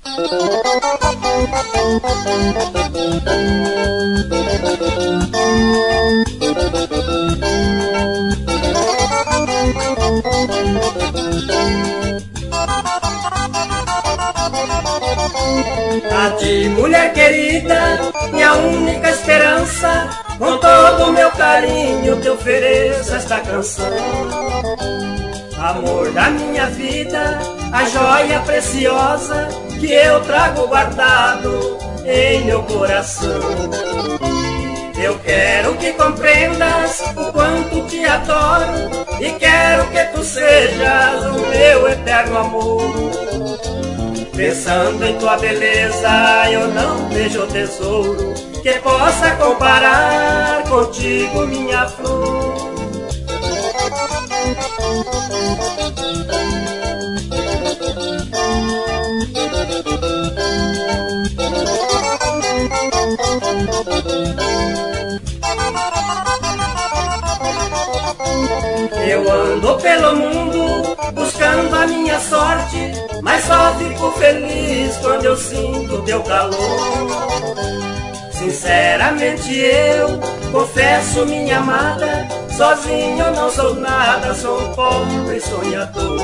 A ti, mulher querida, minha única esperança, com todo o meu carinho te ofereço esta canção. Amor da minha vida, a joia preciosa que eu trago guardado em meu coração. Eu quero que compreendas o quanto te adoro e quero que tu sejas o meu eterno amor. Pensando em tua beleza, eu não vejo tesouro que possa comparar contigo, minha flor. Eu ando pelo mundo buscando a minha sorte, mas só fico feliz quando eu sinto teu calor. Sinceramente eu confesso, minha amada, sozinho eu não sou nada, sou um pobre sonhador.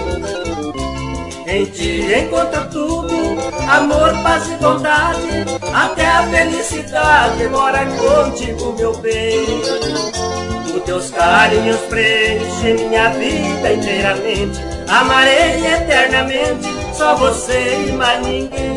Em ti encontro tudo, amor, paz e bondade, até a felicidade mora contigo, meu bem. Os teus carinhos preenchem minha vida inteiramente, amarei eternamente, só você e mais ninguém.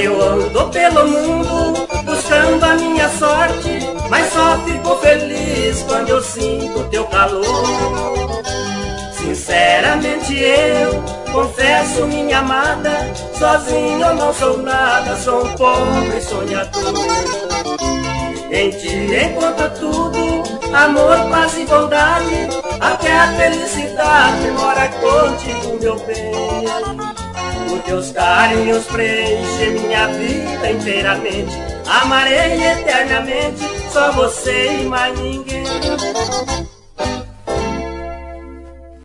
Eu ando pelo mundo buscando a minha sorte, mas só fico feliz quando eu sinto teu calor. Sinceramente eu confesso, minha amada, sozinho eu não sou nada, sou um pobre sonhador. Em ti encontro tudo, amor, paz e bondade, até a felicidade mora contigo, meu bem. Os teus carinhos preenchem minha vida inteiramente, amarei eternamente, só você e mais ninguém.